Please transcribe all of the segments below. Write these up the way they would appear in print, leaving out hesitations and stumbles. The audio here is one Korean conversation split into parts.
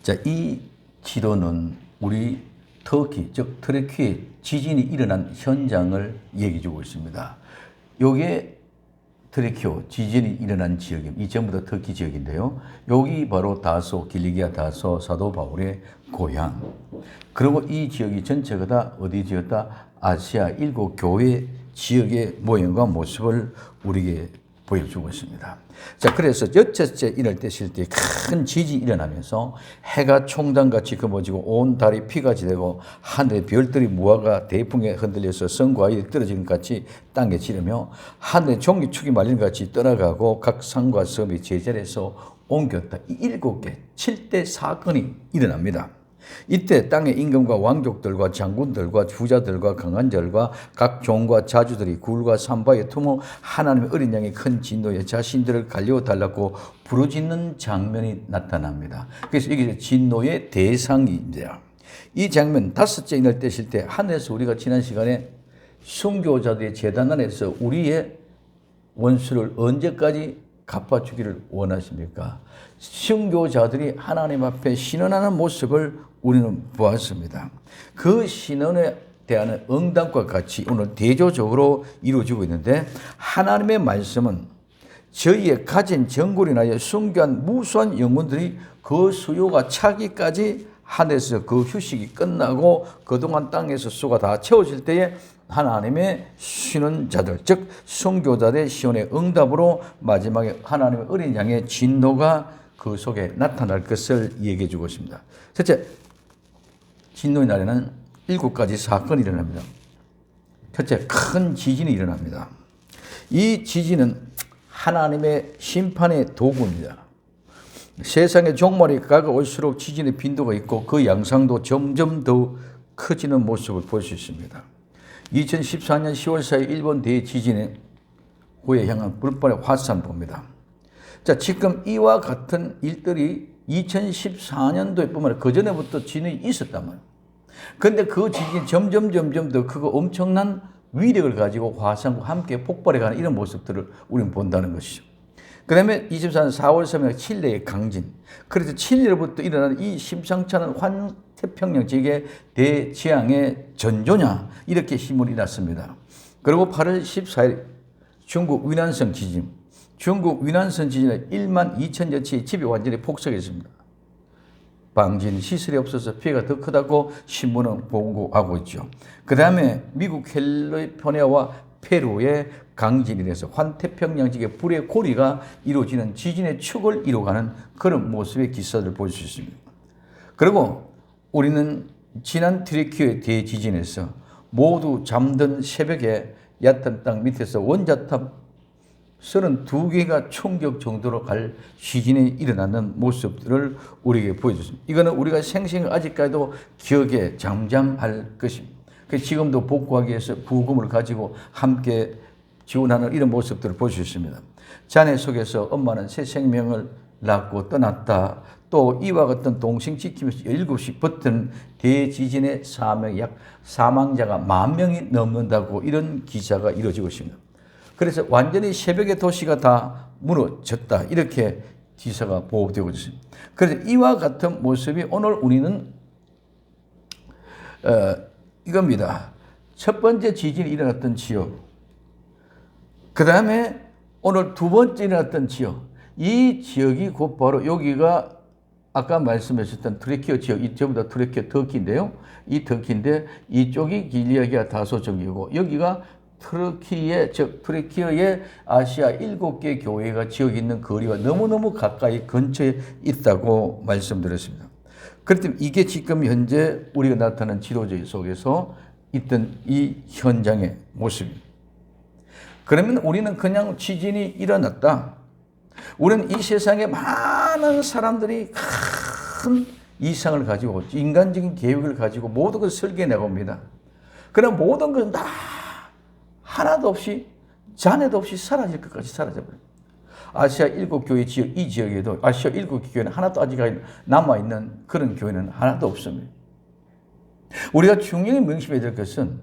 자, 이 지도는 우리 터키, 즉 트르키에 지진이 일어난 현장을 얘기해 주고 있습니다. 요게 트르키오 지진이 일어난 지역입니다. 이 전부 다 터키 지역인데요. 여기 바로 다소, 길리기아 다소, 사도 바울의 고향. 그리고 이 지역이 전체가 다 어디 지었다? 아시아 7교회 지역의 모형과 모습을 우리에게 보여주고 있습니다. 자, 그래서 여섯째 이럴 때실 때 큰 지진이 일어나면서 해가 총단같이 검어지고 온 달이 피같이 되고 하늘의 별들이 무화과 대풍에 흔들려서 성과 아이들이 떨어지는 것 같이 땅에 지르며 하늘의 종이축이 말리는 것 같이 떠나가고 각 산과 섬이 제자리에서 옮겼다. 이 7개 7대 사건이 일어납니다. 이때 땅의 임금과 왕족들과 장군들과 부자들과 강한 자들과 각 종과 자주들이 굴과 산바에 투모 하나님의 어린 양의 큰 진노에 자신들을 갈려 달라고 부르짖는 장면이 나타납니다. 그래서 이게 진노의 대상입니다. 이 장면 다섯째 이날 때실 때 하늘에서 우리가 지난 시간에 순교자들의 제단 안에서 우리의 원수를 언제까지 갚아주기를 원하십니까? 순교자들이 하나님 앞에 신원하는 모습을 우리는 보았습니다. 그 신원에 대한 응답과 같이 오늘 대조적으로 이루어지고 있는데 하나님의 말씀은 저희의 가진 정골이 나여 순교한 무수한 영혼들이 그 수요가 차기까지 하늘에서 그 휴식이 끝나고 그동안 땅에서 수가 다 채워질 때에 하나님의 신원자들 즉 순교자들의 시온의 응답으로 마지막에 하나님의 어린 양의 진노가 그 속에 나타날 것을 얘기해 주고 있습니다. 첫째, 진노의 날에는 7가지 사건이 일어납니다. 첫째, 큰 지진이 일어납니다. 이 지진은 하나님의 심판의 도구입니다. 세상의 종말이 가까울수록 지진의 빈도가 있고 그 양상도 점점 더 커지는 모습을 볼 수 있습니다. 2014년 10월 4일 일본 대지진의 후에 향한 불발의 화산입니다. 자, 지금 이와 같은 일들이 2014년도에 뿐만 아니라 그전에부터 지진이 있었단 말이에요. 그런데 그 지진이 점점 더 크고 엄청난 위력을 가지고 화산과 함께 폭발해가는 이런 모습들을 우리는 본다는 것이죠. 그 다음에 24년 4월 3일 칠레의 강진. 그래서 칠레로부터 일어나는 이 심상치 않은 환태평양 지역의 대재앙의 전조냐 이렇게 힘을 잃었습니다. 그리고 8월 14일 중국 위난성 지진. 중국 위난성 지진에 1만 2천여 채의 집이 완전히 폭삭했습니다. 방진 시설이 없어서 피해가 더 크다고 신문은 보고하고 있죠. 그 다음에 미국 캘리포니아와 페루의 강진이 돼서 환태평양 지역의 불의 고리가 이루어지는 지진의 축을 이루어가는 그런 모습의 기사들을 볼 수 있습니다. 그리고 우리는 지난 트르키의 대지진에서 모두 잠든 새벽에 얕은 땅 밑에서 원자탑 32개가 충격 정도로 갈 지진이 일어나는 모습들을 우리에게 보여줬습니다. 이거는 우리가 생생히 아직까지도 기억에 잠잠할 것입니다. 그래서 지금도 복구하기 위해서 부금을 가지고 함께 지원하는 이런 모습들을 볼 수 있습니다. 자네 속에서 엄마는 새 생명을 낳고 떠났다. 또 이와 같은 동생 지키면서 7시 버튼 대지진의 사망자가 10,000명이 넘는다고 이런 기사가 이루어지고 있습니다. 그래서 완전히 새벽의 도시가 다 무너졌다. 이렇게 기사가 보도되고 있습니다. 그래서 이와 같은 모습이 오늘 우리는 이겁니다. 첫 번째 지진이 일어났던 지역. 그 다음에 오늘 두 번째 일어났던 지역. 이 지역이 곧 바로 여기가 아까 말씀하셨던 트르키어 지역. 이 전부 다 트르키어 터키인데요. 이 터키인데 이쪽이 길리기아 다소 지역이고 여기가 트르키의 즉 트르키어의 아시아 7개 교회가 지역에 있는 거리와 너무너무 가까이 근처에 있다고 말씀드렸습니다. 그렇다면 이게 지금 현재 우리가 나타난 지도 속에서 있던 이 현장의 모습입니다. 그러면 우리는 그냥 지진이 일어났다. 우리는 이 세상에 많은 사람들이 큰 이상을 가지고 인간적인 계획을 가지고 모든 것을 설계해 나갑니다. 그럼 모든 것은 다 하나도 없이 잔해도 없이 사라질 것까지 사라져버려요. 아시아 7교회 지역 이 지역에도 아시아 7개 교회는 하나도 아직 남아있는 그런 교회는 하나도 없습니다. 우리가 중요히 명심해야 될 것은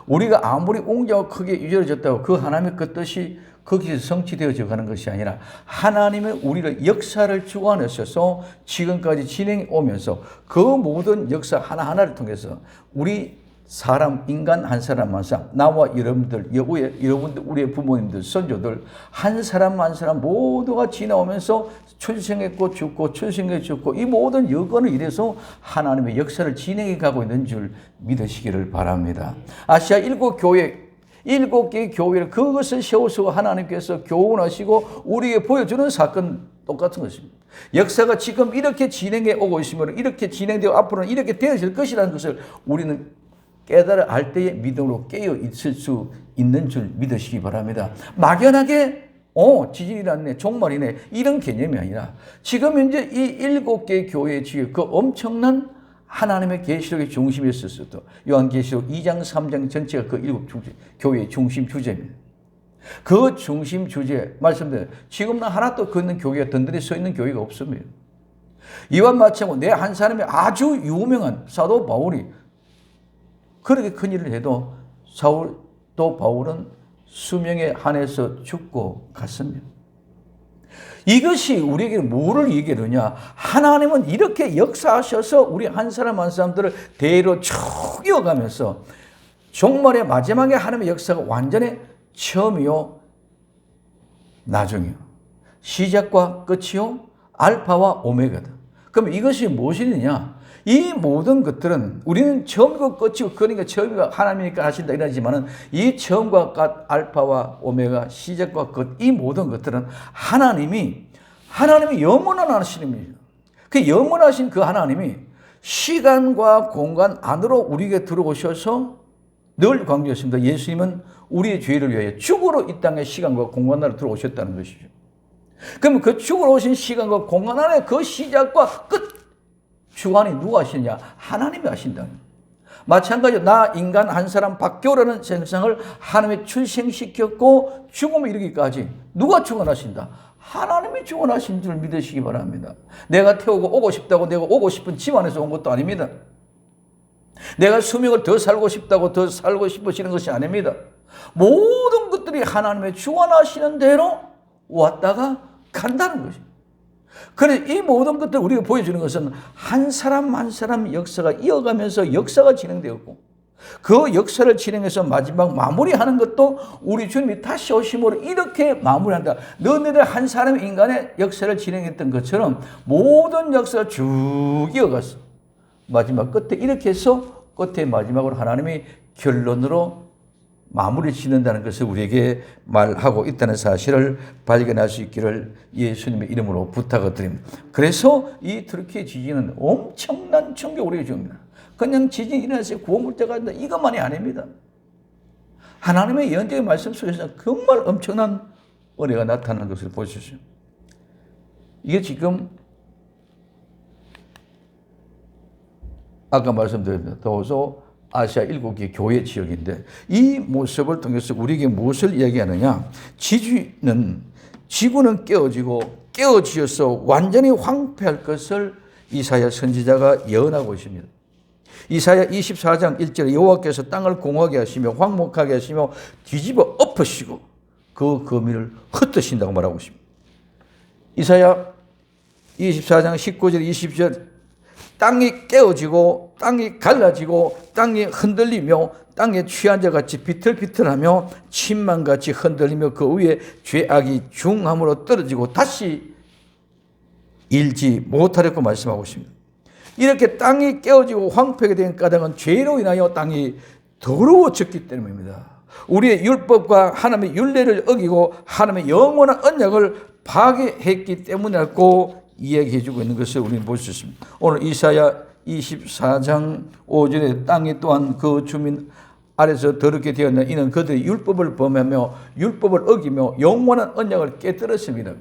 우리가 아무리 웅장하고 크게 이루어졌다고 그 하나님의 그 뜻이 거기서 성취되어져 가는 것이 아니라 하나님의 우리를 역사를 주관하셔서 지금까지 진행해 오면서 그 모든 역사 하나하나를 통해서 우리 사람, 인간 한 사람 한 사람, 나와 여러분들, 여러분들, 우리의 부모님들, 선조들, 한 사람 한 사람 모두가 지나오면서 출생했고 죽고 출생했고 죽고 이 모든 여건을 이래서 하나님의 역사를 진행해 가고 있는 줄 믿으시기를 바랍니다. 아시아 7개의 교회를 그것을 세우시고 하나님께서 교훈하시고 우리에게 보여주는 사건 똑같은 것입니다. 역사가 지금 이렇게 진행해 오고 있으면 이렇게 진행되고 앞으로는 이렇게 되어질 것이라는 것을 우리는 깨달아 알 때에 믿음으로 깨어 있을 수 있는 줄 믿으시기 바랍니다. 막연하게 지진이 났네, 종말이네 이런 개념이 아니라 지금 현재 이 7개의 교회의 지역 그 엄청난 하나님의 계시록의 중심에 있었어도 요한계시록 2장 3장 전체가 그 7 교회의 중심 주제입니다. 그 중심 주제 말씀드려요. 지금은 하나도 걷는 교회가 든든히 서 있는 교회가 없습니다. 이와 마찬가지로 내 한 사람이 아주 유명한 사도 바울이 그렇게 큰 일을 해도 사울도 바울은 수명에 한해서 죽고 갔습니다. 이것이 우리에게 뭐를 얘기하느냐? 하나님은 이렇게 역사하셔서 우리 한 사람 한 사람들을 대로 쭉 이어가면서 종말의 마지막에 하나님의 역사가 완전히 처음이요 나중이요 시작과 끝이요 알파와 오메가다. 그럼 이것이 무엇이냐? 이 모든 것들은 우리는 처음이고 끝이고 그러니까 처음이가 하나님이니까 하신다 이러지만은 이 처음과 끝 알파와 오메가 시작과 끝 이 모든 것들은 하나님이 영원한 하나님입니다. 그 영원하신 그 하나님이 시간과 공간 안으로 우리에게 들어오셔서 늘 강조했습니다. 예수님은 우리의 죄를 위하여 죽으러 이 땅에 시간과 공간 안으로 들어오셨다는 것이죠. 그러면 그 죽으러 오신 시간과 공간 안에 그 시작과 끝 주관이 누가 하시느냐? 하나님이 하신다. 마찬가지로 나 인간 한 사람 박교라는 생성을 하나님이 출생시켰고 죽음에 이르기까지 누가 주관하신다? 하나님이 주관하신 줄 믿으시기 바랍니다. 내가 태우고 오고 싶다고 내가 오고 싶은 집안에서 온 것도 아닙니다. 내가 수명을 더 살고 싶다고 더 살고 싶으시는 것이 아닙니다. 모든 것들이 하나님의 주관하시는 대로 왔다가 간다는 것입니다. 그래서 이 모든 것들을 우리가 보여주는 것은 한 사람 한 사람 역사가 이어가면서 역사가 진행되었고 그 역사를 진행해서 마지막 마무리하는 것도 우리 주님이 다시 오심으로 이렇게 마무리한다. 너네들 한 사람의 인간의 역사를 진행했던 것처럼 모든 역사가 쭉 이어갔어. 마지막 끝에 이렇게 해서 끝에 마지막으로 하나님이 결론으로 마무리 짓는다는 것을 우리에게 말하고 있다는 사실을 발견할 수 있기를 예수님의 이름으로 부탁을 드립니다. 그래서 이 터키 지진은 엄청난 충격을 우리에게 줍니다. 그냥 지진이 일어나서 구원물자가 된다 이것만이 아닙니다. 하나님의 예언적인 말씀 속에서 정말 엄청난 은혜가 나타나는 것을 보십시오. 이게 지금 아까 말씀드렸습니다. 더워서 아시아 7개 교회 지역인데 이 모습을 통해서 우리에게 무엇을 이야기하느냐? 지구는 깨어지어서 완전히 황폐할 것을 이사야 선지자가 예언하고 있습니다. 이사야 24장 1절에 여호와께서 땅을 공허하게 하시며 황목하게 하시며 뒤집어 엎으시고 그 거미를 흩으신다고 말하고 있습니다. 이사야 24장 19절 20절 땅이 깨어지고 땅이 갈라지고 땅이 흔들리며 땅에 취한 자같이 비틀비틀하며 침망같이 흔들리며 그 위에 죄악이 중함으로 떨어지고 다시 일지 못하려고 말씀하고 있습니다. 이렇게 땅이 깨어지고 황폐하게 된 까닭은 죄로 인하여 땅이 더러워졌기 때문입니다. 우리의 율법과 하나님의 율례를 어기고 하나님의 영원한 언약을 파괴했기 때문이라고 이야기해주고 있는 것을 우리는 볼 수 있습니다. 오늘 이사야 24장 5절에 땅이 또한 그 주민 아래서 더럽게 되었나 이는 그들이 율법을 범하며 율법을 어기며 영원한 언약을 깨뜨렸습니다.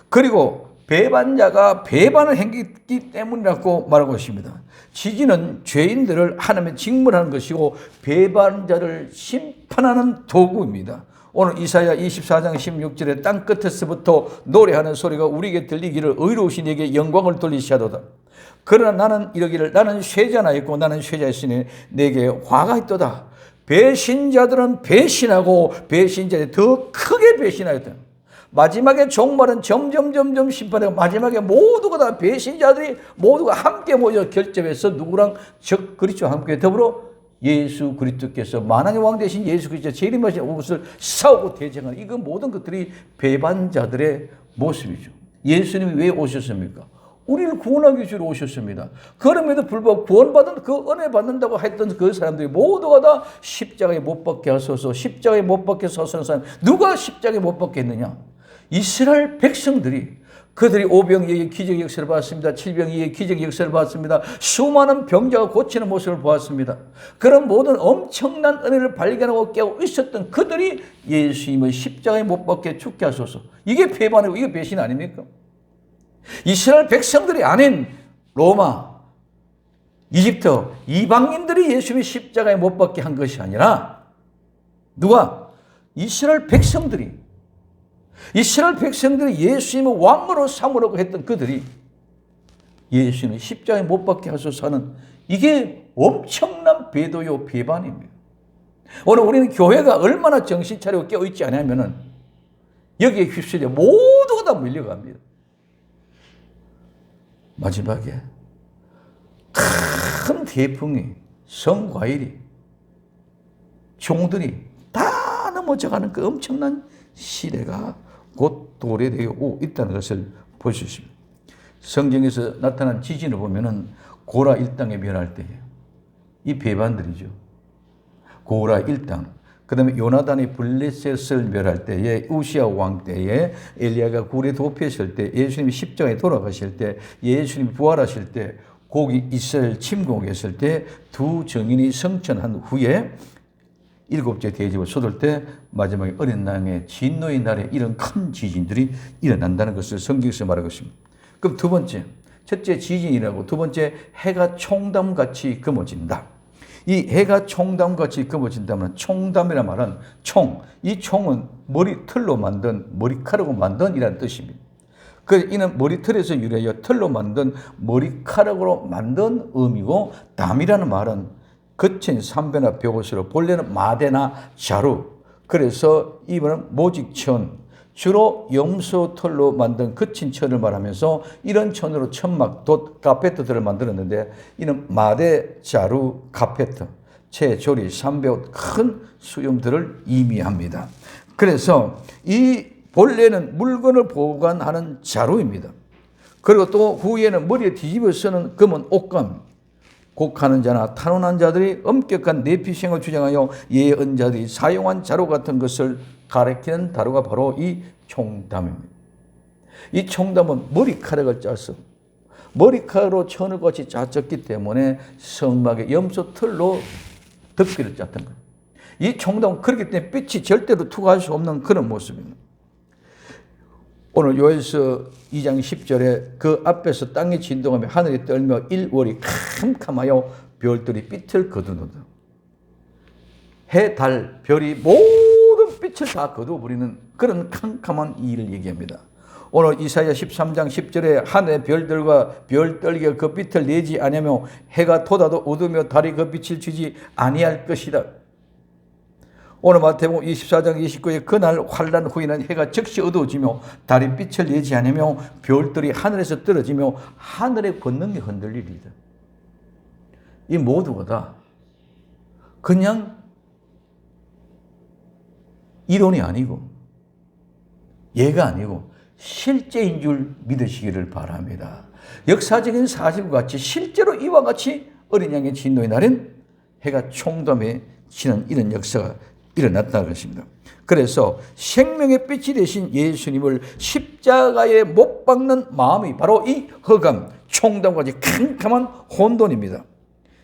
그리고 배반자가 배반을 행했기 때문이라고 말하고 있습니다. 지진은 죄인들을 하나님의 직무하는 것이고 배반자를 심판하는 도구입니다. 오늘 이사야 24장 16절에 땅 끝에서부터 노래하는 소리가 우리에게 들리기를 의로우신 이에게 영광을 돌리시하도다. 그러나 나는 이러기를 나는 쇠자나였고 나는 쇠자였으니 내게 화가 있도다. 배신자들은 배신하고 배신자들이 더 크게 배신하였다. 마지막에 종말은 점점 심판하고 마지막에 모두가 다 배신자들이 모두가 함께 모여 결집해서 누구랑 적 그리스도와 함께 더불어 예수 그리스도께서 만왕의 왕 되신 예수 그리스도 재림하신 것을 싸우고 대쟁하는 이거 모든 것들이 배반자들의 모습이죠. 예수님이 왜 오셨습니까? 우리를 구원하기 위해서 오셨습니다. 그럼에도 불구하고 구원받은 그 은혜 받는다고 했던 그 사람들이 모두가 다 십자가에 못 박게 하소서. 십자가에 못 박게 서서는 사람 누가 십자가에 못 박겠느냐? 이스라엘 백성들이 그들이 오병이어의 기적 역사를 봤습니다. 칠병이어의 기적 역사를 봤습니다. 수많은 병자가 고치는 모습을 보았습니다. 그런 모든 엄청난 은혜를 발견하고 깨고 있었던 그들이 예수님을 십자가에 못 박게 죽게 하소서. 이게 배반이고 이게 배신 아닙니까? 이스라엘 백성들이 아닌 로마, 이집트, 이방인들이 예수님의 십자가에 못 박게 한 것이 아니라 누가? 이스라엘 백성들이 예수님을 왕으로 삼으려고 했던 그들이 예수님을 십자가에 못 박게 하소서 하는 이게 엄청난 배도요 배반입니다. 오늘 우리는 교회가 얼마나 정신 차리고 깨어있지 않으면 여기에 휩쓸려 모두가 다 밀려갑니다. 마지막에 큰 태풍이 성과일이 종들이 다 넘어져가는 그 엄청난 시대가 곧 도래되고 있다는 것을 볼 수 있습니다. 성경에서 나타난 지진을 보면은 고라 일당에 멸할 때에 이 배반들이죠. 고라 일당. 그 다음에 요나단이 블레셋을 멸할 때에 우시아 왕 때에 엘리야가 굴에 도피했을 때 예수님이 십자가에 돌아가실 때 예수님이 부활하실 때 고기 이스라엘 침공했을 때 두 정인이 성천한 후에 일곱째 대집을 쏟을 때 마지막에 어린 양의 진노의 날에 이런 큰 지진들이 일어난다는 것을 성경에서 말하고 있습니다. 그럼 두 번째, 첫째 지진이라고 두 번째 해가 총담같이 금어진다. 이 해가 총담같이 금어진다면 총담이란 말은 총, 이 총은 머리털로 만든 머리카락으로 만든 이라는 뜻입니다. 이는 머리털에서 유래하여 털로 만든 머리카락으로 만든 의미고 담이라는 말은 거친 삼배나 벽옷으로 본래는 마대나 자루 그래서 이번은 모직천 주로 염소털로 만든 거친 천을 말하면서 이런 천으로 천막, 돛, 카페트들을 만들었는데 이는 마대, 자루, 카페트, 채, 조리, 삼배옷 큰 수염들을 의미합니다. 그래서 이 본래는 물건을 보관하는 자루입니다. 그리고 또 후에는 머리에 뒤집어 쓰는 검은 옷감 곡하는 자나 탄원한 자들이 엄격한 내피생을 주장하여 예언자들이 사용한 자루 같은 것을 가리키는 다루가 바로 이 총담입니다. 이 총담은 머리카락을 짜서 머리카락으로 천을 같이 짜졌기 때문에 성막에 염소털로 덮개를 짰던 거예요. 이 총담은 그렇기 때문에 빛이 절대로 투과할 수 없는 그런 모습입니다. 오늘 요엘서 2장 10절에 그 앞에서 땅이 진동하며 하늘이 떨며 일월이 캄캄하여 별들이 빛을 거두는다. 해, 달, 별이 모든 빛을 다 거두어버리는 그런 캄캄한 일을 얘기합니다. 오늘 이사야 13장 10절에 하늘의 별들과 별떨기가 그 빛을 내지 아니하며 해가 돋아도 어두며 달이 그 빛을 주지 아니할 것이다. 오늘 마태복음 24장 29에 그날 환난 후에는 해가 즉시 어두워지며 달이 빛을 내지 않으며 별들이 하늘에서 떨어지며 하늘의 권능이 흔들리리다. 이 모두가 다 그냥 이론이 아니고 예가 아니고 실제인 줄 믿으시기를 바랍니다. 역사적인 사실과 같이 실제로 이와 같이 어린 양의 진노의 날엔 해가 총담에 치는 이런 역사가 일어났다는 것입니다. 그래서 생명의 빛이 되신 예수님을 십자가에 못 박는 마음이 바로 이 허감, 총담까지 캄캄한 혼돈입니다.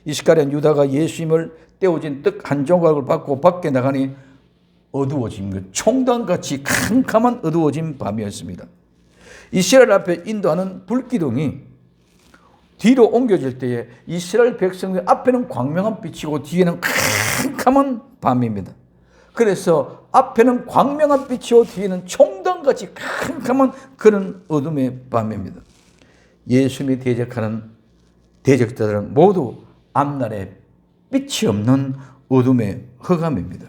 이스카리온 유다가 예수님을 떼어진 떡 한 조각을 받고 밖에 나가니 어두워진 것, 총담같이 캄캄한 어두워진 밤이었습니다. 이스라엘 앞에 인도하는 불기둥이 뒤로 옮겨질 때에 이스라엘 백성들 앞에는 광명한 빛이고 뒤에는 캄캄한 밤입니다. 그래서 앞에는 광명한 빛이고 뒤에는 총담같이 캄캄한 그런 어둠의 밤입니다. 예수님이 대적하는 대적자들은 모두 앞날에 빛이 없는 어둠의 흑암입니다.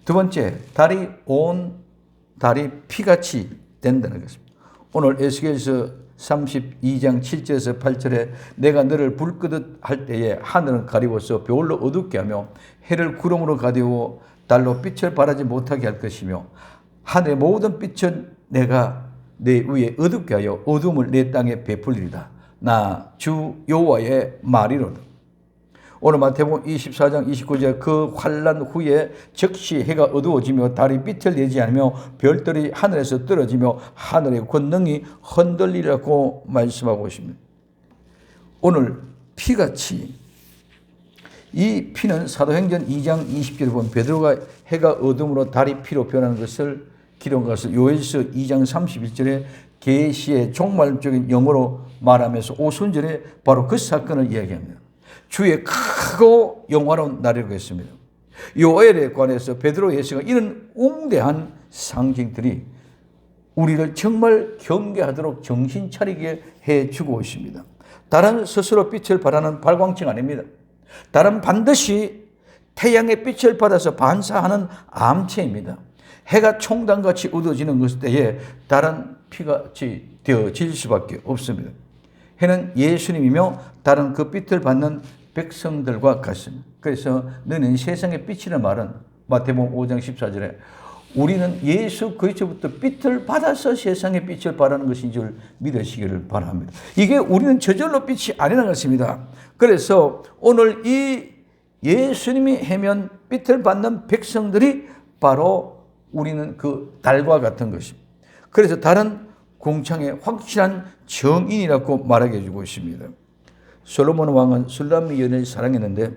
두 번째, 달이 피같이 된다는 것입니다. 오늘 에스겔서 32장 7절에서 8절에 내가 너를 불 끄듯 할 때에 하늘은 가리워서 겨울로 어둡게 하며 해를 구름으로 가리워 달로 빛을 발하지 못하게 할 것이며 하늘의 모든 빛은 내가 내 위에 어둡게 하여 어둠을 내 땅에 베풀리리다. 나 주 여호와의 말이로다. 오늘 마태복음 24장 29절 그 환난 후에 즉시 해가 어두워지며 달이 빛을 내지 않으며 별들이 하늘에서 떨어지며 하늘의 권능이 흔들리라고 말씀하고 있습니다. 오늘 피같이 이 피는 사도행전 2장 20절에 보면 베드로가 해가 어둠으로 달이 피로 변하는 것을 기록한 것을 요엘서 2장 31절에 계시의 종말적인 영어로 말하면서 오순절에 바로 그 사건을 이야기합니다. 주의 크고 영화로운 날이라고 했습니다. 요엘에 관해서 베드로 예수가 이런 웅대한 상징들이 우리를 정말 경계하도록 정신 차리게 해주고 있습니다. 달은 스스로 빛을 발하는 발광체가 아닙니다. 달은 반드시 태양의 빛을 받아서 반사하는 암체입니다. 해가 총단같이 어두워지는 것 때에 달은 피같이 되어질 수밖에 없습니다. 해는 예수님이며 달은 그 빛을 받는 백성들과 같습니다. 그래서 너는 세상의 빛이라는 말은 마태복음 5장 14절에 우리는 예수 그리스도부터 빛을 받아서 세상의 빛을 발하는 것인 줄 믿으시기를 바랍니다. 이게 우리는 저절로 빛이 아니라는 것입니다. 그래서 오늘 이 예수님이 해면 빛을 받는 백성들이 바로 우리는 그 달과 같은 것입니다. 그래서 달은 공창의 확실한 정인이라고 말하게 해주고 있습니다. 솔로몬 왕은 술람미 여인을 사랑했는데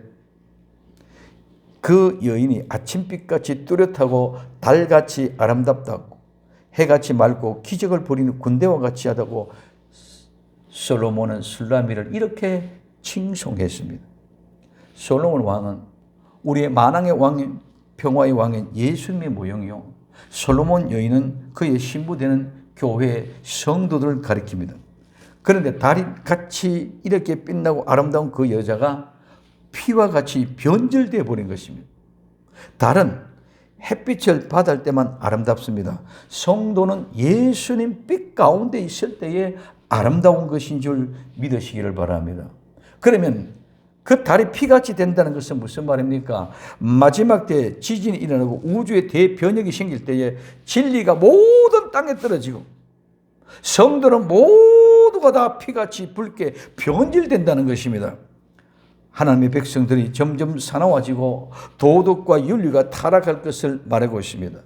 그 여인이 아침빛같이 뚜렷하고 달같이 아름답다고 해같이 맑고 기적을 벌이는 군대와 같이 하다고 솔로몬은 술람미를 이렇게 칭송했습니다. 솔로몬 왕은 우리의 만왕의 왕인 평화의 왕인 예수님의 모형이요. 솔로몬 여인은 그의 신부되는 교회의 성도들을 가리킵니다. 그런데 달이 같이 이렇게 빛나고 아름다운 그 여자가 피와 같이 변질되어 버린 것입니다. 달은 햇빛을 받을 때만 아름답습니다. 성도는 예수님 빛 가운데 있을 때에 아름다운 것인 줄 믿으시기를 바랍니다. 그러면 그 달이 피같이 된다는 것은 무슨 말입니까? 마지막 때 지진이 일어나고 우주의 대변혁이 생길 때에 진리가 모든 땅에 떨어지고 성도는 모두가 다 피같이 붉게 변질된다는 것입니다. 하나님의 백성들이 점점 사나워지고 도덕과 윤리가 타락할 것을 말하고 있습니다.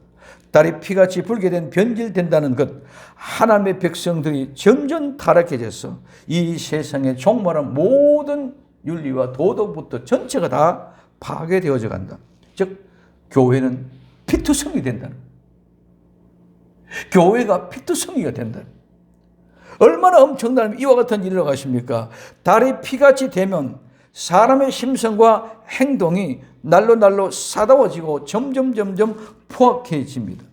달이 피같이 붉게 된 변질된다는 것, 하나님의 백성들이 점점 타락해져서 이 세상에 종말한 모든 윤리와 도덕부터 전체가 다 파괴되어져 간다. 즉 교회는 피투성이 된다는, 교회가 피투성이가 된다. 얼마나 엄청난 이와 같은 일을 하십니까? 달이 피같이 되면 사람의 심성과 행동이 날로 사다워지고 점점 포악해집니다.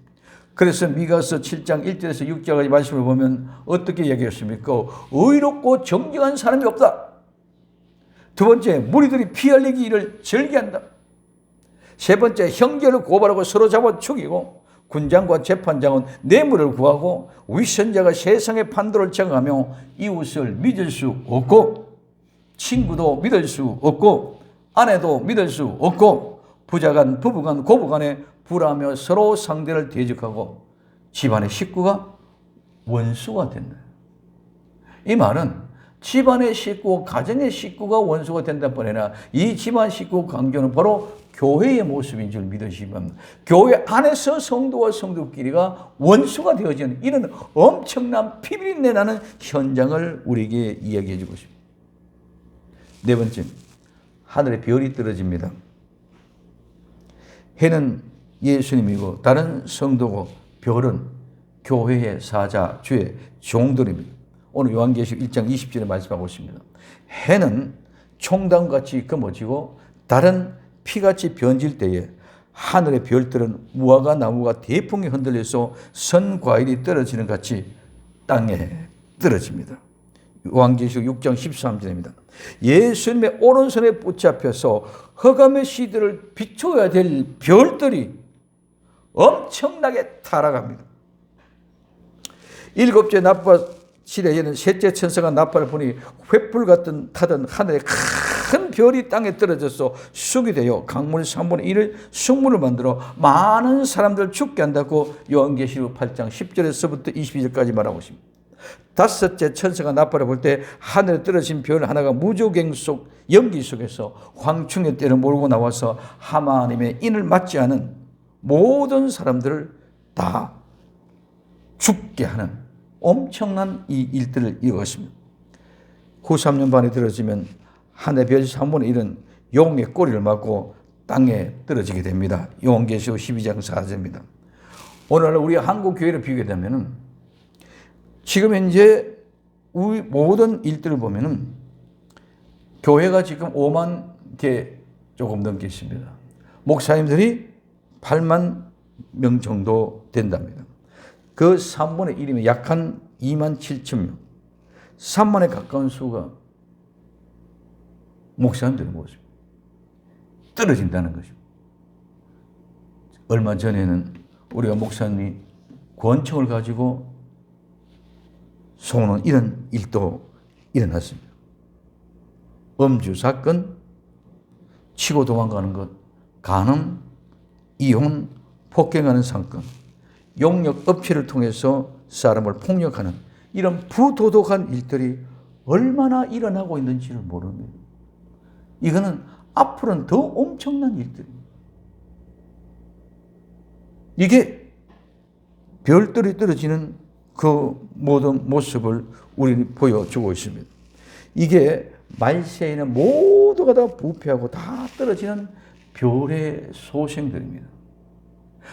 그래서 미가서 7장 1절에서 6절까지 말씀을 보면 어떻게 얘기했습니까? 의롭고 정직한 사람이 없다. 두 번째, 무리들이 피 흘리기 일을 즐겨한다. 세 번째, 형제를 고발하고 서로 잡아 죽이고 군장과 재판장은 뇌물을 구하고 위선자가 세상의 판도를 정하며 이웃을 믿을 수 없고 친구도 믿을 수 없고 아내도 믿을 수 없고 부자간 부부간 고부간에 불하며 서로 상대를 대적하고 집안의 식구가 원수가 된다. 이 말은 집안의 식구, 가정의 식구가 원수가 된다는 뿐 아니라 이 집안 식구 관계는 바로 교회의 모습인 줄 믿으시기 바랍니다. 교회 안에서 성도와 성도끼리가 원수가 되어지는 이런 엄청난 피비린내 나는 현장을 우리에게 이야기해 주고 있습니다. 네 번째, 하늘에 별이 떨어집니다. 해는 예수님이고 다른 성도고 별은 교회의 사자, 주의 종들입니다. 오늘 요한계시록 1장 20절에 말씀하고 있습니다. 해는 총단같이 검어지고 달은 피같이 변질 때에 하늘의 별들은 무화과 나무가 대풍에 흔들려서 선 과일이 떨어지는 같이 땅에 떨어집니다. 요한계시록 6장 13절입니다. 예수님의 오른손에 붙잡혀서 흑암의 시대를 비춰야 될 별들이 엄청나게 타락합니다. 일곱째 나팔 시대에는 셋째 천사가 나팔을 보니 횃불 같은 타던 하늘에 큰 별이 땅에 떨어져서 쑥이 되어 강물 3분의 1을 숭물을 만들어 많은 사람들을 죽게 한다고 요한계시록 8장 10절에서부터 22절까지 말하고 있습니다. 다섯째 천사가 나팔을 볼 때 하늘에 떨어진 별 하나가 무조갱 속 연기 속에서 황충의 때를 몰고 나와서 하나님의 인을 맞지 않은 모든 사람들을 다 죽게 하는 엄청난 이 일들을 이루었습니다. 후 3년 반이 들어지면 하늘의 별 3분의 1은 용의 꼬리를 맞고 땅에 떨어지게 됩니다. 요한계시록 12장 4절입니다. 오늘날 우리 한국 교회를 비교하면 지금 현재 우리 모든 일들을 보면은 교회가 지금 5만 개 조금 넘게 있습니다. 목사님들이 8만 명 정도 된답니다. 그 3분의 1이면 약 한 2만 7천 명. 3만에 가까운 수가 목사님들의 모습. 떨어진다는 거죠. 얼마 전에는 우리가 목사님이 권총을 가지고 쏘는 이런 일도 일어났습니다. 음주 사건, 치고 도망가는 것, 간음, 이혼, 폭행하는 사건, 용역 업체를 통해서 사람을 폭력하는 이런 부도덕한 일들이 얼마나 일어나고 있는지를 모릅니다. 이거는 앞으로는 더 엄청난 일들입니다. 이게 별들이 떨어지는 그 모든 모습을 우리는 보여주고 있습니다. 이게 말세에는 모두가 다 부패하고 다 떨어지는 별의 소생들입니다.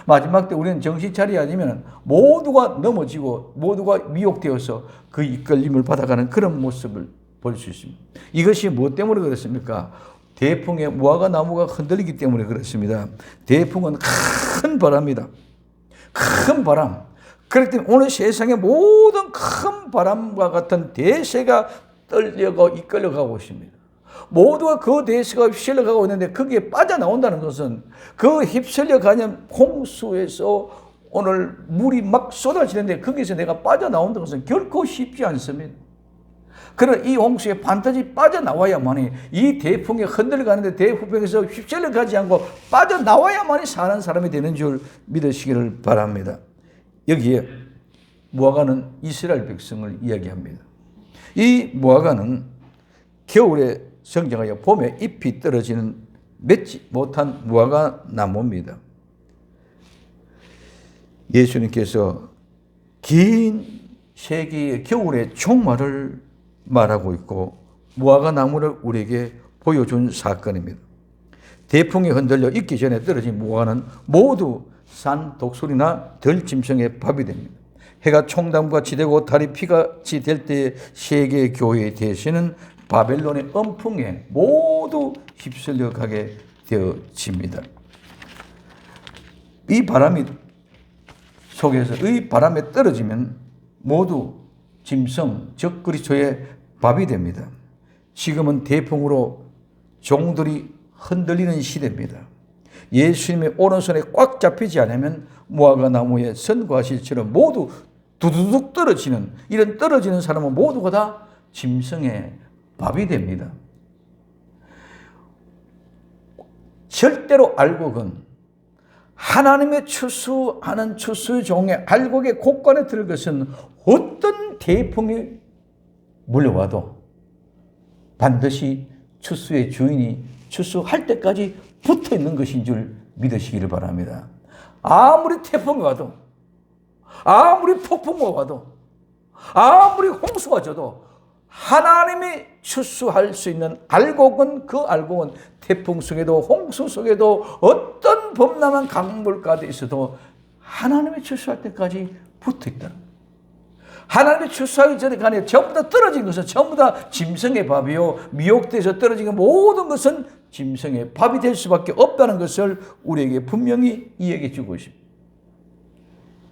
마지막 때 우리는 정신 차리지 않으면 모두가 넘어지고 모두가 미혹되어서 그 이끌림을 받아가는 그런 모습을 볼 수 있습니다. 이것이 무엇 때문에 그렇습니까? 대풍에 무화과 나무가 흔들리기 때문에 그렇습니다. 대풍은 큰 바람입니다. 큰 바람. 그렇기 때문에 오늘 세상의 모든 큰 바람과 같은 대세가 떨려고 이끌려가고 있습니다. 모두가 그 대세가 휩쓸려가고 있는데 거기에 빠져나온다는 것은 그 휩쓸려가는 홍수에서 오늘 물이 막 쏟아지는데 거기서 내가 빠져나온다는 것은 결코 쉽지 않습니다. 그러나 이 홍수에 반드시 빠져나와야만이 이 대풍에 흔들려가는데 대풍에서 휩쓸려가지 않고 빠져나와야만이 사는 사람이 되는 줄 믿으시기를 바랍니다. 여기에 무화과는 이스라엘 백성을 이야기합니다. 이 무화과는 겨울에 성장하여 봄에 잎이 떨어지는 맺지 못한 무화과 나무입니다. 예수님께서 긴 세기의 겨울의 종말을 말하고 있고 무화과 나무를 우리에게 보여준 사건입니다. 대풍에 흔들려 익기 전에 떨어진 무화과는 모두 산 독수리나 들짐승의 밥이 됩니다. 해가 총담과 지되고 달이 피같이 될 때의 세계 교회의 대세는 바벨론의 엄풍에 모두 휩쓸려 가게 되어집니다. 이 바람이 속에서 이 바람에 떨어지면 모두 짐승, 즉 그리스도의 밥이 됩니다. 지금은 대풍으로 종들이 흔들리는 시대입니다. 예수님의 오른손에 꽉 잡히지 않으면 무화과 나무의 선과 실처럼 모두 두두둑 떨어지는 이런 떨어지는 사람은 모두가 다 짐승의 밥이 됩니다. 절대로 알곡은 하나님의 추수하는 추수의 종의 알곡의 곳간에 들 것은 어떤 대풍이 물려와도 반드시 추수의 주인이 추수할 때까지 붙어 있는 것인 줄 믿으시기를 바랍니다. 아무리 태풍이 와도, 아무리 폭풍과 와도, 아무리 홍수가 져도 하나님이 추수할 수 있는 알곡은 그 알곡은 태풍 속에도 홍수 속에도 어떤 범람한 강물 가운데 있어도 하나님이 추수할 때까지 붙어 있다. 하나님이 추수하기 전에 간에 전부 다 떨어진 것은 전부 다 짐승의 밥이요 미혹돼서 떨어진 모든 것은 짐승의 밥이 될 수밖에 없다는 것을 우리에게 분명히 이야기해 주고 있습니다.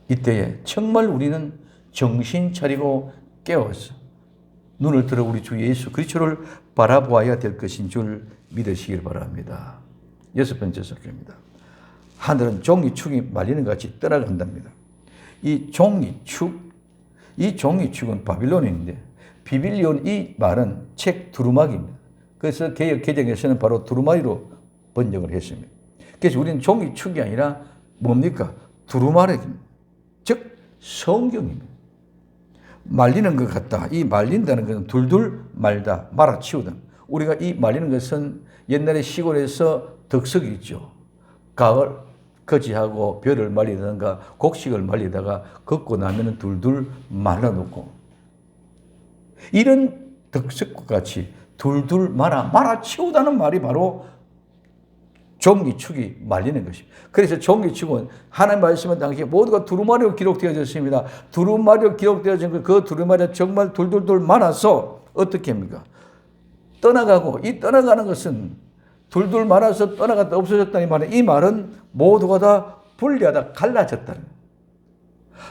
이때에 정말 우리는 정신 차리고 깨어서 눈을 들어 우리 주 예수 그리스도를 바라보아야 될 것인 줄 믿으시길 바랍니다. 6번째 설교입니다. 하늘은 종이축이 말리는 것 같이 떠나간답니다. 이 종이축은 바빌론인데 비빌리온 이 말은 책 두루마기입니다. 그래서 개역 개정에서는 바로 두루마리로 번역을 했습니다. 그래서 우리는 종이축이 아니라 뭡니까? 두루마리입니다. 즉 성경입니다. 말리는 것 같다. 이 말린다는 것은 둘둘 말다, 말아치우다. 우리가 이 말리는 것은 옛날에 시골에서 덕석이 있죠. 가을 거지하고 벼를 말리다가 곡식을 말리다가 걷고 나면은 둘둘 말아놓고 이런 덕석과 같이 둘둘 말아치우다는 말이 바로 종이축이 말리는 것입니다. 그래서 종이축은 하나님 말씀은 당시 모두가 두루마리로 기록되어졌습니다. 두루마리로 기록되어진 그 두루마리가 정말 둘둘둘 말아서 어떻게 합니까? 떠나가고 이 떠나가는 것은 둘둘 말아서 떠나갔다 없어졌다는 말은 이 말은 모두가 다 분리하다 갈라졌다는 거예요.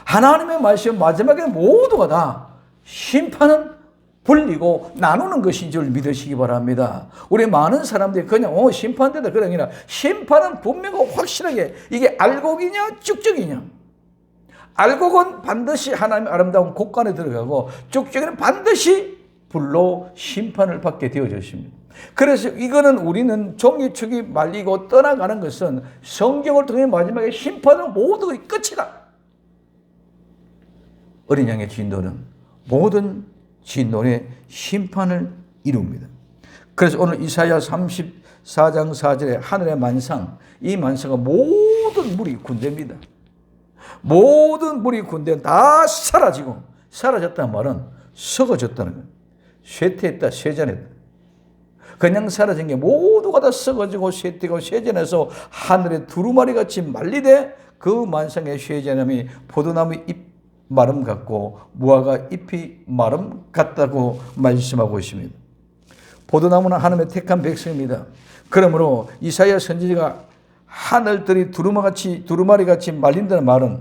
하나님의 말씀 마지막에 모두가 다 심판은 불리고 나누는 것인 줄 믿으시기 바랍니다. 우리 많은 사람들이 그냥 심판되다 그런 게 아니라 심판은 분명하고 확실하게 이게 알곡이냐 쭉쭉이냐. 알곡은 반드시 하나님의 아름다운 곳간에 들어가고 쭉쭉이는 반드시 불로 심판을 받게 되어졌습니다. 그래서 이거는 우리는 종이축이 말리고 떠나가는 것은 성경을 통해 마지막에 심판은 모두 끝이다. 어린 양의 진노는 모든 진노의 심판을 이룹니다. 그래서 오늘 이사야 34장 4절에 하늘의 만상, 이 만상은 모든 물이 군대입니다. 모든 물이 군대 다 사라지고 사라졌다는 말은 썩어졌다는 거예요. 쇠퇴했다, 쇠잔했다. 그냥 사라진 게 모두가 다 썩어지고 쇠퇴고 쇠잔해서 하늘의 두루마리 같이 말리되 그 만상의 쇠잔함이 포도나무 잎 마름 같고 무화과 잎이 마름 같다고 말씀하고 있습니다. 포도나무는 하나님의 택한 백성입니다. 그러므로 이사야 선지자가 하늘들이 두루마리같이 말린다는 말은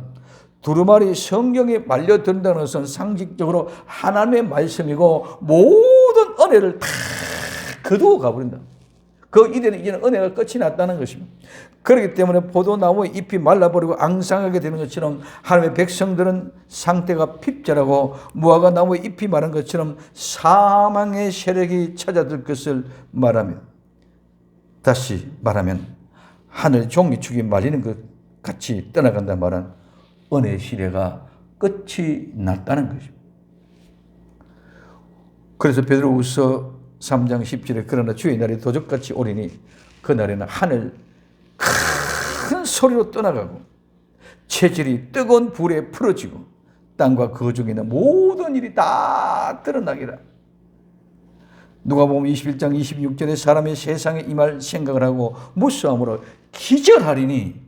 두루마리 성경에 말려든다는 것은 상징적으로 하나님의 말씀이고 모든 은혜를 다 거두어 가버린다. 그 이제는 은혜가 끝이 났다는 것입니다. 그렇기 때문에 포도나무의 잎이 말라버리고 앙상하게 되는 것처럼 하나님의 백성들은 상태가 핍절하고 무화과 나무의 잎이 마른 것처럼 사망의 세력이 찾아들 것을 말합니다. 다시 말하면 하늘 종이축이 말리는 것 같이 떠나간다는 말은 은혜의 시대가 끝이 났다는 것입니다. 그래서 베드로후서 3장 10절에 그러나 주의 날이 도적같이 오리니 그날에는 하늘 큰 소리로 떠나가고 체질이 뜨거운 불에 풀어지고 땅과 그 중에 있는 모든 일이 다 드러나기라. 누가복음 21장 26절에 사람이 세상에 임할 생각을 하고 무수함으로 기절하리니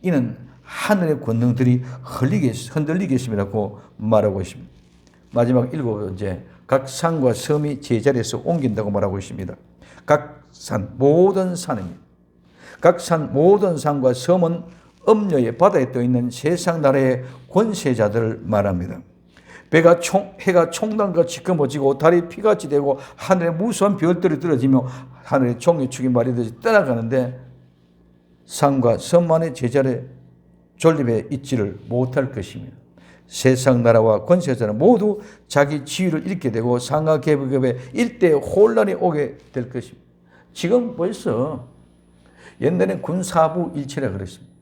이는 하늘의 권능들이 흔들리겠습니다라고 말하고 있습니다. 마지막 7번째, 각 산과 섬이 제자리에서 옮긴다고 말하고 있습니다. 각 산, 모든 산입니다. 각 산, 모든 산과 섬은 음녀의 바다에 떠 있는 세상 나라의 권세자들을 말합니다. 해가 총단같이 검어지고 달이 피같이 되고 하늘에 무수한 별들이 떨어지며 하늘의 종이축이 말이듯이 떠나가는데 산과 섬만의 제자리에 존립해 있지를 못할 것입니다. 세상 나라와 권세자는 모두 자기 지위를 잃게 되고 상하 계급의 일대의 혼란이 오게 될 것입니다. 지금 벌써 옛날엔 군사부 일체라 그랬습니다.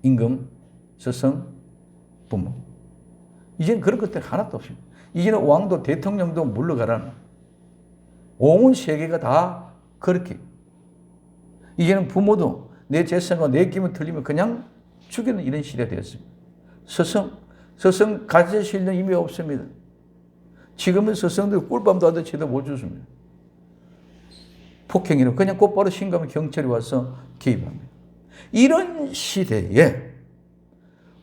임금, 서성, 부모. 이제는 그런 것들 하나도 없습니다. 이제는 왕도 대통령도 물러가라는 온 세계가 다 그렇게. 이제는 부모도 내 재산과 내 기분 틀리면 그냥 죽이는 이런 시대가 되었습니다. 서성 가질 수 있는 힘이 없습니다. 지금은 서성들 꿀밤도 하도 제대로 못 주십니다. 폭행이는 그냥 곧바로 신고하면 경찰이 와서 개입합니다. 이런 시대에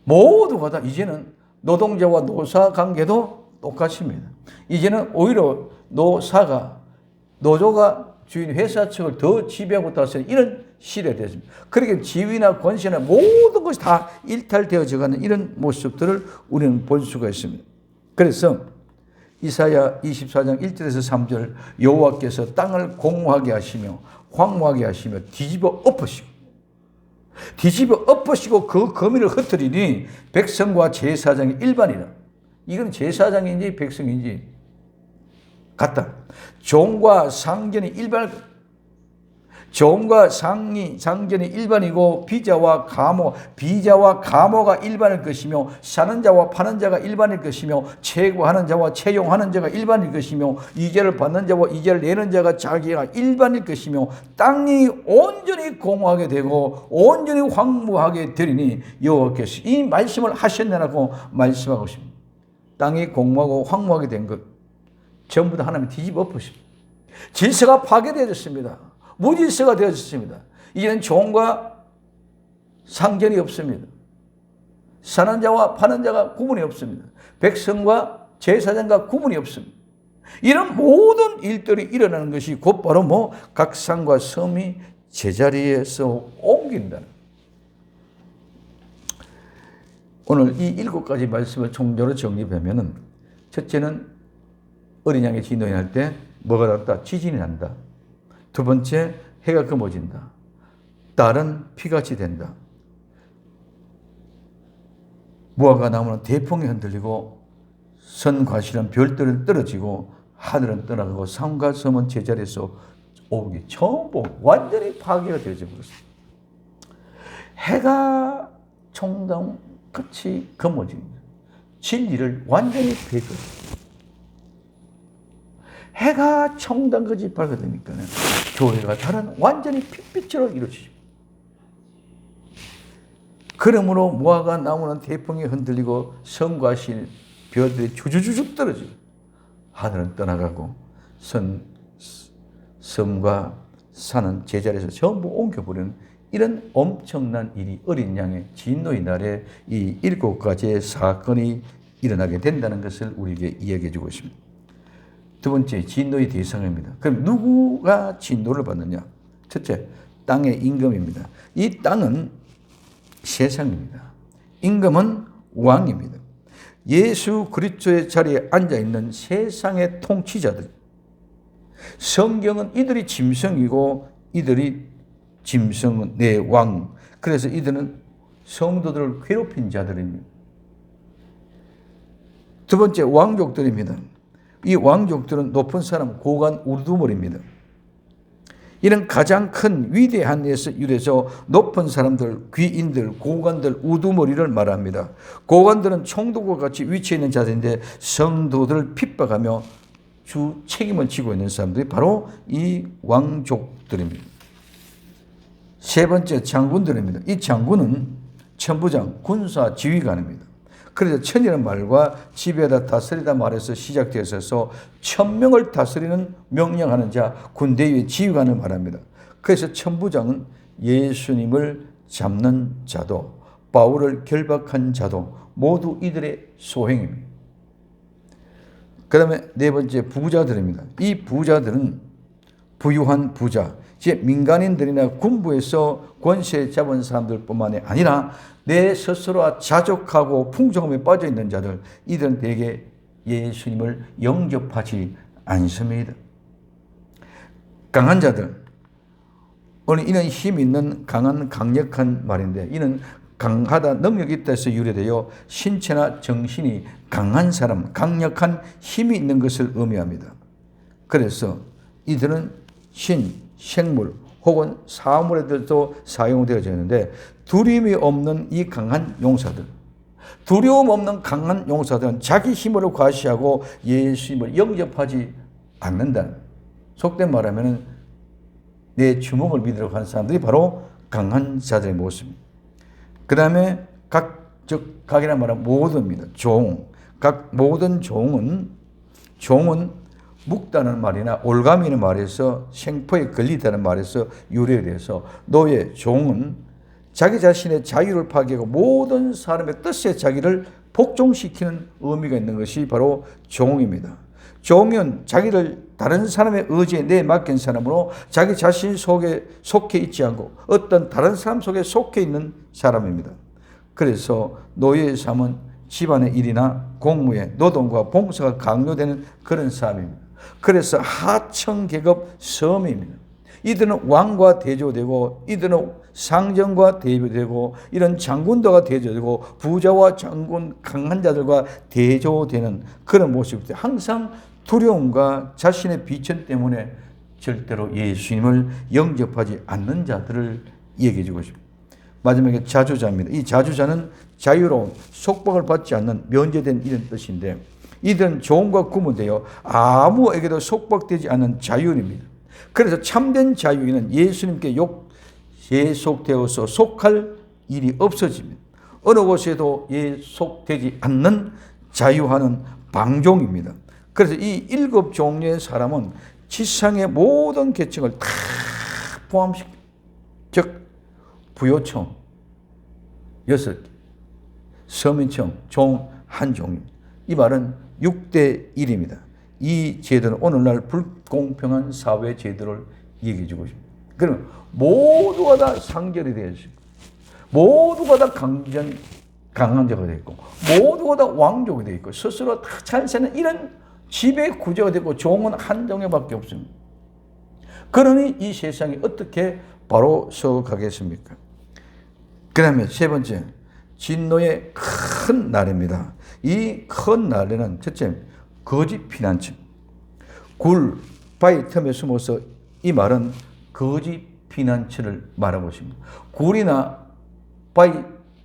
모두가 다 이제는 노동자와 노사 관계도 똑같습니다. 이제는 오히려 노조가 주인 회사 측을 더 지배하고 있다는 이런 시대가 됐습니다. 그렇게 지위나 권세나 모든 것이 다 일탈되어져 가는 이런 모습들을 우리는 볼 수가 있습니다. 그래서 이사야 24장 1절에서 3절 여호와께서 땅을 공허하게 하시며 황무하게 하시며 뒤집어 엎으시고 그 거민을 흩트리니 백성과 제사장이 일반이라. 이건 제사장인지 백성인지 같다. 종과 상견이 일반이고 비자와 가모가 일반일 것이며 사는 자와 파는 자가 일반일 것이며 채고하는 자와 채용하는 자가 일반일 것이며 이자를 받는 자와 이자를 내는 자가 자기가 일반일 것이며 땅이 온전히 공허하게 되고 온전히 황무하게 되리니 여호와께서 이 말씀을 하셨느라고 말씀하고 있습니다. 땅이 공허하고 황무하게 된 것 전부 다 하나님이 뒤집어 엎으십니다. 질서가 파괴되어졌습니다. 무질서가 되어졌습니다. 이제는 종과 상견이 없습니다. 사는 자와 파는 자가 구분이 없습니다. 백성과 제사장과 구분이 없습니다. 이런 모든 일들이 일어나는 것이 곧바로 각 산과 섬이 제자리에서 옮긴다는. 오늘 이 7가지 말씀을 총적으로 정리하면, 첫째는 어린 양의 진노에 날 때 뭐가 났다? 지진이 난다. 두 번째, 해가 검어진다. 달은 피같이 된다. 무화과 나무는 대풍에 흔들리고 선과실은 별들은 떨어지고 하늘은 떠나가고 산과 섬은 제자리에서 오기 전부 완전히 파괴가 되어져 버렸습니다. 해가 총당같이 검어집니다. 진리를 완전히 배제합니다. 해가 총당같이 밝아지니까 교회가 다른 완전히 핏빛으로 이루어지죠. 그러므로 무화과 나무는 대풍에 흔들리고 성과 실 별들이 주주주죽 떨어지고 하늘은 떠나가고 섬과 산은 제자리에서 전부 옮겨버리는 이런 엄청난 일이 어린 양의 진노의 날에 이 7가지의 사건이 일어나게 된다는 것을 우리에게 이야기해 주고 있습니다. 두 번째, 진노의 대상입니다. 그럼 누구가 진노를 받느냐? 첫째, 땅의 임금입니다. 이 땅은 세상입니다. 임금은 왕입니다. 예수 그리스도의 자리에 앉아있는 세상의 통치자들. 성경은 이들이 짐승이고 이들이 짐승은 내 왕. 그래서 이들은 성도들을 괴롭힌 자들입니다. 두 번째, 왕족들입니다. 이 왕족들은 높은 사람, 고관, 우두머리입니다. 이는 가장 큰 위대한 데서 유래서 높은 사람들, 귀인들, 고관들, 우두머리를 말합니다. 고관들은 총독과 같이 위치해 있는 자들인데 성도들을 핍박하며 주 책임을 지고 있는 사람들이 바로 이 왕족들입니다. 세 번째, 장군들입니다. 이 장군은 천부장, 군사 지휘관입니다. 그래서 천이라는 말과 지배하다 다스리다 말에서 시작되어서 1000명을 다스리는 명령하는 자, 군대의 지휘관을 말합니다. 그래서 천부장은 예수님을 잡는 자도 바울을 결박한 자도 모두 이들의 소행입니다. 그 다음에 네 번째, 부자들입니다. 이 부자들은 부유한 부자, 즉 민간인들이나 군부에서 권세 잡은 사람들뿐만이 아니라 내 스스로와 자족하고 풍족함에 빠져있는 자들, 이들은 대개 예수님을 영접하지 않습니다. 강한 자들, 오늘 이는 힘 있는 강한 강력한 말인데, 이는 강하다, 능력이 있다 해서 유래되어 신체나 정신이 강한 사람, 강력한 힘이 있는 것을 의미합니다. 그래서 이들은 신, 생물 혹은 사물에도 사용되어져 있는데, 두려움이 없는 이 강한 용사들, 두려움 없는 강한 용사들은 자기 힘으로 과시하고 예수님을 영접하지 않는다는, 속된 말하면 내 주먹을 믿으려고 하는 사람들이 바로 강한 자들의 모습입니다. 그 다음에 각이란 말은 모든입니다. 모든 종은 묵다는 말이나 올가미는 말에서 생포에 걸리다는 말에서 유래돼서 노예, 종은 자기 자신의 자유를 파괴하고 모든 사람의 뜻에 자기를 복종시키는 의미가 있는 것이 바로 종입니다. 종은 자기를 다른 사람의 의지에 내맡긴 사람으로 자기 자신 속에 속해 있지 않고 어떤 다른 사람 속에 속해 있는 사람입니다. 그래서 노예의 삶은 집안의 일이나 공무에 노동과 봉사가 강요되는 그런 사람입니다. 그래서 하청 계급 섬입니다. 이들은 왕과 대조되고, 이들은 상정과 대조되고, 이런 장군들과 대조되고, 부자와 장군 강한 자들과 대조되는 그런 모습입니다. 항상 두려움과 자신의 비천 때문에 절대로 예수님을 영접하지 않는 자들을 얘기해 주고 싶습니다. 마지막에 자주자입니다. 이 자주자는 자유로운, 속박을 받지 않는 면제된 이런 뜻인데, 이들은 종과 구분되어 아무에게도 속박되지 않는 자유인입니다. 그래서 참된 자유인은 예수님께 예속되어서 속할 일이 없어집니다. 어느 곳에도 예속되지 않는 자유하는 방종입니다. 그래서 이 7 종류의 사람은 지상의 모든 계층을 다 포함시킵니다. 즉 부요청 6개, 서민청 종 1종입니다. 이 말은 6대 1입니다. 이 제도는 오늘날 불공평한 사회 제도를 얘기해 주고 있습니다. 그러면 모두가 다 상절이 되어 있습니다. 모두가 다 강한 자가 되어 있고, 모두가 다 왕족이 되어 있고, 스스로 다 잘 사는 이런 지배 구조가 되고, 종은 한 종류밖에 없습니다. 그러니 이 세상이 어떻게 바로 서가겠습니까? 그 다음에 세 번째, 진노의 큰 날입니다. 이 큰 날에는 첫째, 거짓 피난처. 굴, 바위 틈에 숨어서, 이 말은 거짓 피난처를 말하고 있습니다. 굴이나 바위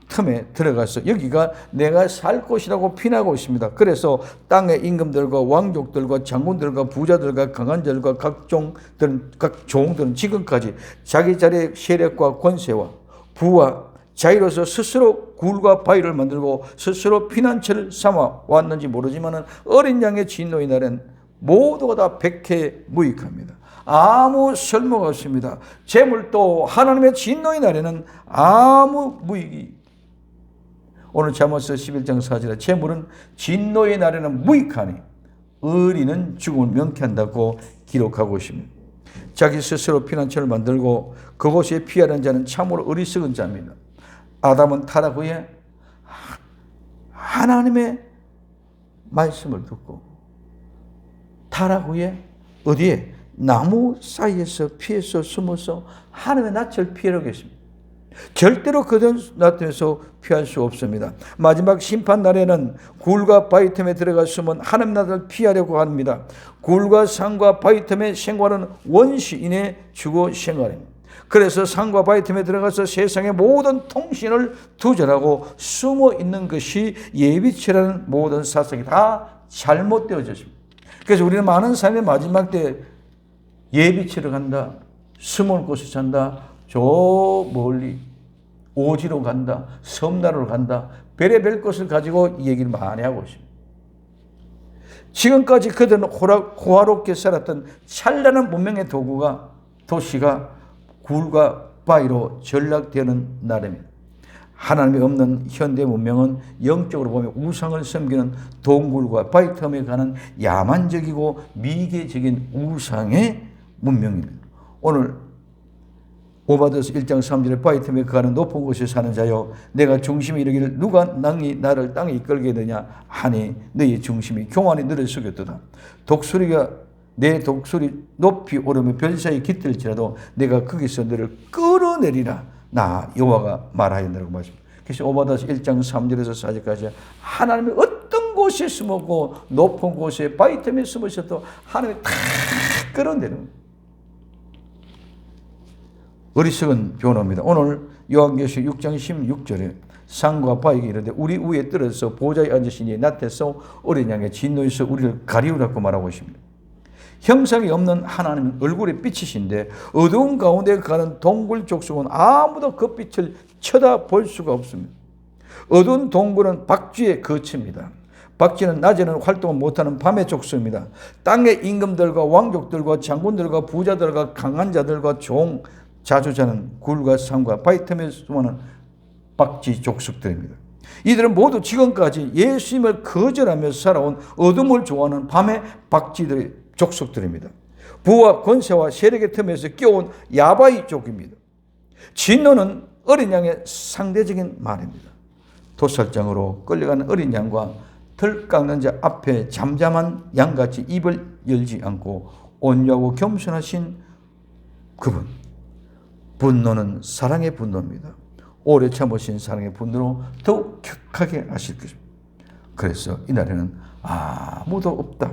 틈에 들어가서 여기가 내가 살 곳이라고 피나고 있습니다. 그래서 땅의 임금들과 왕족들과 장군들과 부자들과 강한 자들과 각 종들은 지금까지 자기 자리의 세력과 권세와 부와 자유로서 스스로 굴과 바위를 만들고 스스로 피난처를 삼아 왔는지 모르지만 어린 양의 진노의 날엔 모두가 다 백해무익합니다. 아무 쓸모가 없습니다. 재물도 하나님의 진노의 날에는 아무 무익이. 오늘 잠언서 11장 4절에 재물은 진노의 날에는 무익하니 의리는 죽음을 명쾌한다고 기록하고 있습니다. 자기 스스로 피난처를 만들고 그곳에 피하는 자는 참으로 어리석은 자입니다. 아담은 타락 후에 하나님의 말씀을 듣고 타락 후에 어디에? 나무 사이에서 피해서 숨어서 하나님의 낯을 피하려고 했습니다. 절대로 그들 낯에서 피할 수 없습니다. 마지막 심판 날에는 굴과 바위 틈에 들어가 숨은 하나님 낯을 피하려고 합니다. 굴과 산과 바위 틈에 생활하는 원시인의 주거 생활입니다. 그래서 산과 바위 틈에 들어가서 세상의 모든 통신을 두절하고 숨어 있는 것이 예비치라는 모든 사상이 다 잘못되어졌습니다. 그래서 우리는 많은 삶의 마지막 때 예비치러 간다, 숨을 곳에 산다, 저 멀리 오지로 간다, 섬나라로 간다, 별의별 것을 가지고 이 얘기를 많이 하고 있습니다. 지금까지 그들은 호화롭게 살았던 찬란한 문명의 도시가 굴과 바위로 전락되는 날입니다. 하나님이 없는 현대 문명은 영적으로 보면 우상을 섬기는 동굴과 바위 틈에 가는 야만적이고 미개적인 우상의 문명입니다. 오늘 오바더스 1장 3절에 바위 틈에 가는 높은 곳에 사는 자여 내가 중심에 이르기를 누가 낭이 나를 땅에 이끌게 되냐 하니 너희 중심이 교만이 너를 속였도다. 내 독수리 높이 오르며 별사이 깃들지라도 내가 거기서 너를 끌어내리라. 나 여호와가 말하였느라고 말씀합니다. 그래서 오바다스 1장 3절에서 4절까지 하나님이 어떤 곳에 숨었고 높은 곳에 바위 틈에 숨으셔도 하나님이 다 끌어내는 거예요. 어리석은 변호입니다. 오늘 요한계시록 6장 16절에 산과 바위가 이르되 우리 위에 떨어져서 보좌에 앉으신 이의 낯에서 어린 양의 진노에서 우리를 가리우라고 말하고 있습니다. 형상이 없는 하나님은 얼굴에 빛이신데 어두운 가운데 가는 동굴 족속은 아무도 그 빛을 쳐다볼 수가 없습니다. 어두운 동굴은 박쥐의 거처입니다. 박쥐는 낮에는 활동을 못하는 밤의 족속입니다. 땅의 임금들과 왕족들과 장군들과 부자들과 강한 자들과 종, 자주자는 굴과 산과 바위 틈에 숨어는 박쥐 족속들입니다. 이들은 모두 지금까지 예수님을 거절하며 살아온 어둠을 좋아하는 밤의 박쥐들의 족속들입니다. 부와 권세와 세력의 틈에서 끼어온 야바이 족입니다. 진노는 어린 양의 상대적인 말입니다. 도살장으로 끌려가는 어린 양과 털 깎는 자 앞에 잠잠한 양같이 입을 열지 않고 온유하고 겸손하신 그분. 분노는 사랑의 분노입니다. 오래 참으신 사랑의 분노로 더욱 격하게 하실 것입니다. 그래서 이날에는 아무도 없다.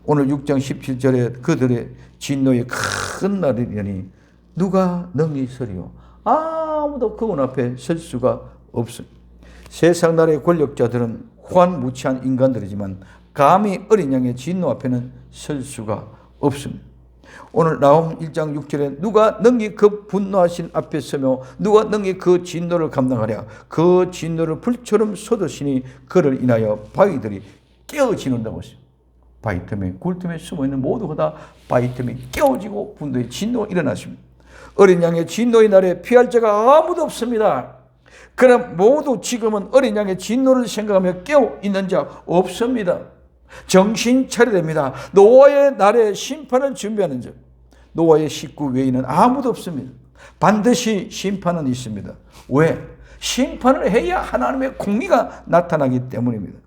오늘 6장 17절에 그들의 진노의 큰 날이려니 누가 능히 서리요. 아무도 그분 앞에 설 수가 없습니다. 세상 나라의 권력자들은 호환무치한 인간들이지만 감히 어린 양의 진노 앞에는 설 수가 없습니다. 오늘 나홈 1장 6절에 누가 능히 그 분노하신 앞에 서며 누가 능히 그 진노를 감당하랴. 그 진노를 불처럼 쏟으시니 그를 인하여 바위들이 깨어지는다고 했습니다. 바위 틈에 굴 틈에 숨어있는 모두가 다 바위 틈에 깨어지고 분노의 진노가 일어났습니다. 어린 양의 진노의 날에 피할 자가 아무도 없습니다. 그럼 모두 지금은 어린 양의 진노를 생각하며 깨어 있는 자 없습니다. 정신 차려야 됩니다. 노아의 날에 심판을 준비하는 자, 노아의 식구 외에는 아무도 없습니다. 반드시 심판은 있습니다. 왜? 심판을 해야 하나님의 공의가 나타나기 때문입니다.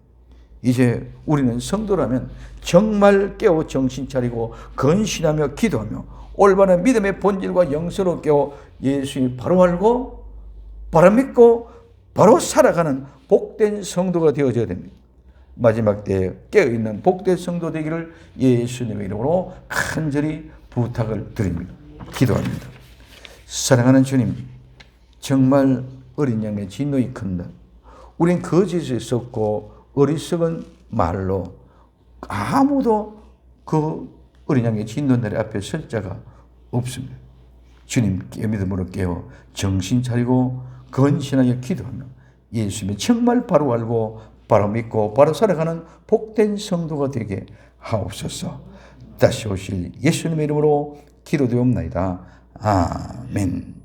이제 우리는 성도라면 정말 깨어 정신 차리고 건신하며 기도하며 올바른 믿음의 본질과 영서로 깨어 예수님을 바로 알고 바로 믿고 바로 살아가는 복된 성도가 되어져야 됩니다. 마지막 때에 깨어있는 복된 성도 되기를 예수님의 이름으로 간절히 부탁을 드립니다. 기도합니다. 사랑하는 주님, 정말 어린 양의 진노이 큰다. 우린 거짓에 섰고 어리석은 말로 아무도 그 어린 양의 진노 날에 앞에 설 자가 없습니다. 주님 믿음으로 깨어 정신 차리고 건신하게 기도하며 예수님이 정말 바로 알고 바로 믿고 바로 살아가는 복된 성도가 되게 하옵소서. 다시 오실 예수님의 이름으로 기도되옵나이다. 아멘.